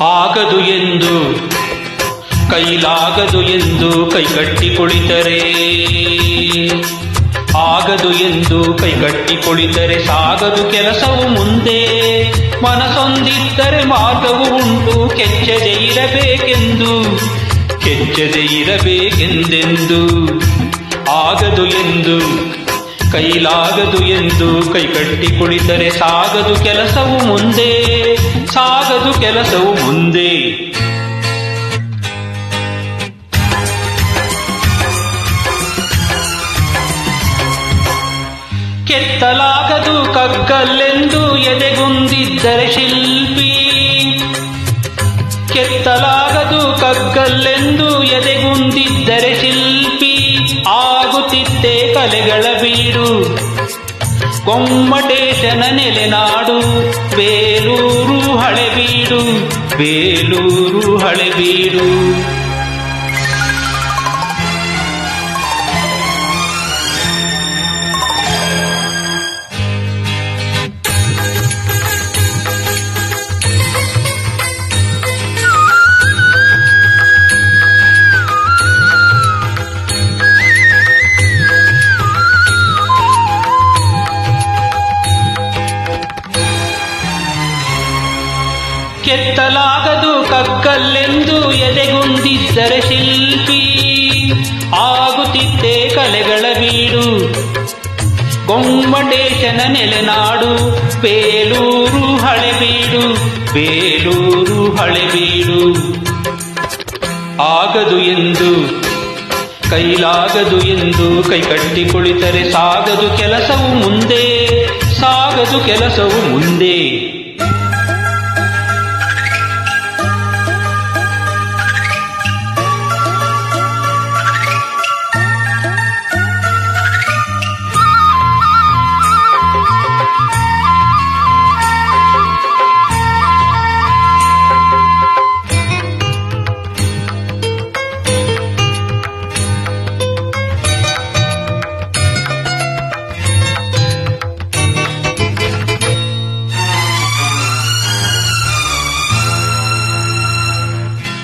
ಆಗದು ಎಂದು ಕೈಲಾಗದು ಎಂದು ಕೈಗಟ್ಟಿ ಕುಳಿತರೆ, ಆಗದು ಎಂದು ಕೈಗಟ್ಟಿ ಕುಳಿತರೆ ಸಾಗದು ಕೆಲಸವು ಮುಂದೆ. ಮನಸೊಂದಿದ್ದರೆ ಮಾರ್ಗವು ಉಂಟು, ಕೆಚ್ಚದೆ ಇರಬೇಕೆಂದು, ಕೆಚ್ಚದೆ ಇರಬೇಕೆಂದೆಂದು. ಆಗದು ಎಂದು ಕೈಲಾಗದು ಎಂದು ಕೈಗಟ್ಟಿ ಕುಳಿತರೆ ಸಾಗದು ಕೆಲಸವು ಮುಂದೆ, ಸಾಗದು ಕೆಲಸವು ಮುಂದೆ. ಕೆತ್ತಲಾಗದು ಕಗ್ಗಲ್ಲೆಂದು ಎದೆಗುಂದಿದ್ದರೆ ಶಿಲ್ಪಿ, ಕೆತ್ತಲಾಗದು ಕಗ್ಗಲ್ಲೆಂದು ಎದೆಗುಂದಿದ್ದರೆ ಶಿಲ್ಪಿ. ಆಗುತ್ತಿದ್ದೆ ಕಲೆಗಳ ಬೀಡು, ಗೊಮ್ಮಟೇಶನ ನೆಲೆನಾಡು, ಬೇಲೂರು ಹಳೆಬೀಡು, ಬೇಲೂರು ಹಳೆಬೀಡು. ಕೆತ್ತಲಾಗದು ಕಗ್ಗಲ್ಲೆಂದು ಎದೆಗುಂದಿದ್ದರೆ ಶಿಲ್ಪಿ. ಆಗುತ್ತಿದ್ದೆ ಕಲೆಗಳ ಬೀಡು, ಗೊಮ್ಮಟೇಶನ ನೆಲೆನಾಡು, ಬೇಲೂರು ಹಳೆಬೀಡು, ಬೇಲೂರು ಹಳೆಬೀಡು. ಆಗದು ಎಂದು ಕೈಲಾಗದು ಎಂದು ಕೈಕಟ್ಟಿ ಕುಳಿತರೆ ಸಾಗದು ಕೆಲಸವು ಮುಂದೆ, ಸಾಗದು ಕೆಲಸವು ಮುಂದೆ.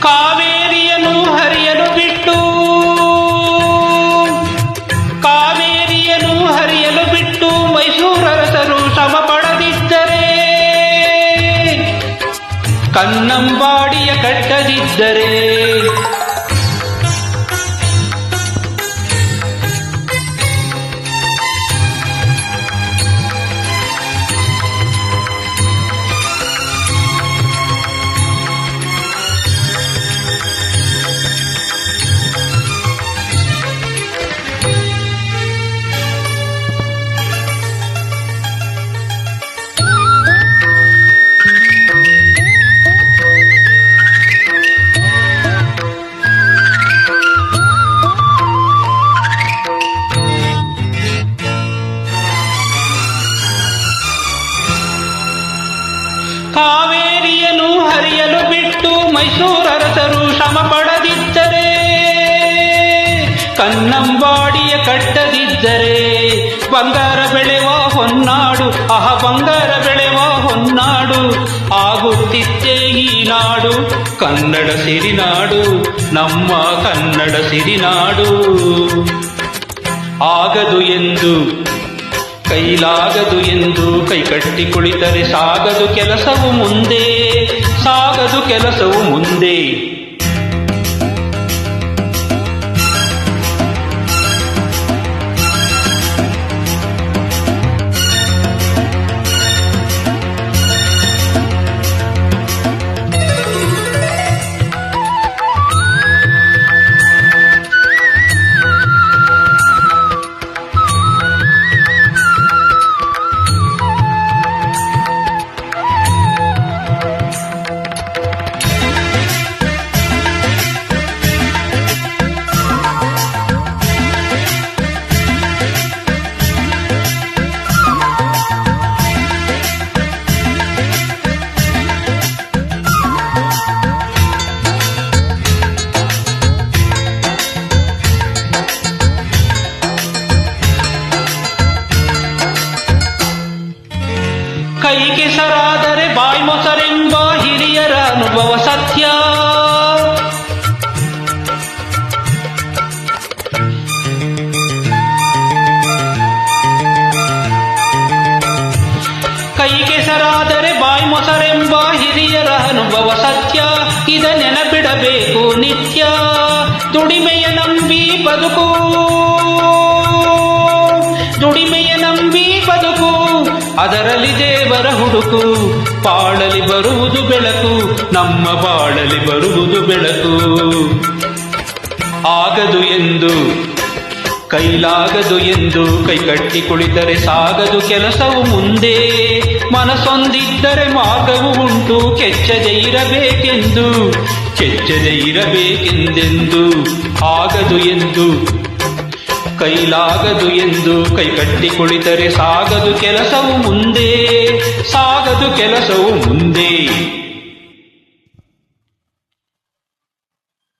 ಕಾವೇರಿಯನ್ನು ಹರಿಯಲು ಬಿಟ್ಟು, ಕಾವೇರಿಯನ್ನು ಹರಿಯಲು ಬಿಟ್ಟು ಮೈಸೂರರಸರು ಶ್ರಮ ಪಡದಿದ್ದರೆ, ಕನ್ನಂಬಾಡಿಯ ಕಟ್ಟದಿದ್ದರೆ, ಕಾವೇರಿಯನ್ನು ಹರಿಯಲು ಬಿಟ್ಟು ಮೈಸೂರರಸರು ಶ್ರಮ ಪಡದಿದ್ದರೆ, ಕನ್ನಂಬಾಡಿಯ ಕಟ್ಟದಿದ್ದರೆ, ಬಂಗಾರ ಬೆಳೆವ ಹೊನ್ನಾಡು, ಬಂಗಾರ ಬೆಳೆವ ಹೊನ್ನಾಡು ಆಗುತ್ತಿದ್ದೇ ಈ ನಾಡು, ಕನ್ನಡ ಸಿರಿನಾಡು, ನಮ್ಮ ಕನ್ನಡ ಸಿರಿನಾಡು. ಆಗದು ಎಂದು ಕೈಲಾಗದು ಎಂದು ಕೈಕಟ್ಟಿ ಕುಳಿತರೆ ಸಾಗದು ಕೆಲಸವು ಮುಂದೆ, ಸಾಗದು ಕೆಲಸವು ಮುಂದೆ. ಕೈ ಕೆಸರಾದರೆ ಬಾಯಿ ಮೊಸರೆಂಬ ಹಿರಿಯ ಹಿರಿಯರ ಅನುಭವ ಸತ್ಯ. ಕೈ ಕೆಸರಾದರೆ ಬಾಯಿ ಮೊಸರೆಂಬ ಹಿರಿಯರ ಅನುಭವ ಸತ್ಯ. ಇದ ನೆನಪಿಡಬೇಕು ನಿತ್ಯ. ದುಡಿಮೆಯ ನಂಬಿ ಬದುಕು, ದುಡಿಮೆಯ ನಂಬಿ ಬದುಕು, ಅದರಲ್ಲಿ ದೇವರ ಹುಡುಕು. ಬಾಳಲಿ ಬರುವುದು ಬೆಳಕು, ನಮ್ಮ ಬಾಳಲಿ ಬರುವುದು ಬೆಳಕು. ಆಗದು ಎಂದು ಕೈಲಾಗದು ಎಂದು ಕೈಕಟ್ಟಿ ಕುಳಿತರೆ ಸಾಗದು ಕೆಲಸವು ಮುಂದೆ. ಮನಸ್ಸೊಂದಿದ್ದರೆ ಮಾರ್ಗವು ಉಂಟು, ಕೆಚ್ಚದೆ ಇರಬೇಕೆಂದು, ಕೆಚ್ಚದೆ ಇರಬೇಕೆಂದೆಂದು. ಆಗದು ಎಂದು ಕೈಲಾಗದು ಎಂದು ಕೈಕಟ್ಟಿ ಕುಳಿತರೆ ಸಾಗದು ಕೆಲಸವು ಮುಂದೆ, ಸಾಗದು ಕೆಲಸವು ಮುಂದೆ.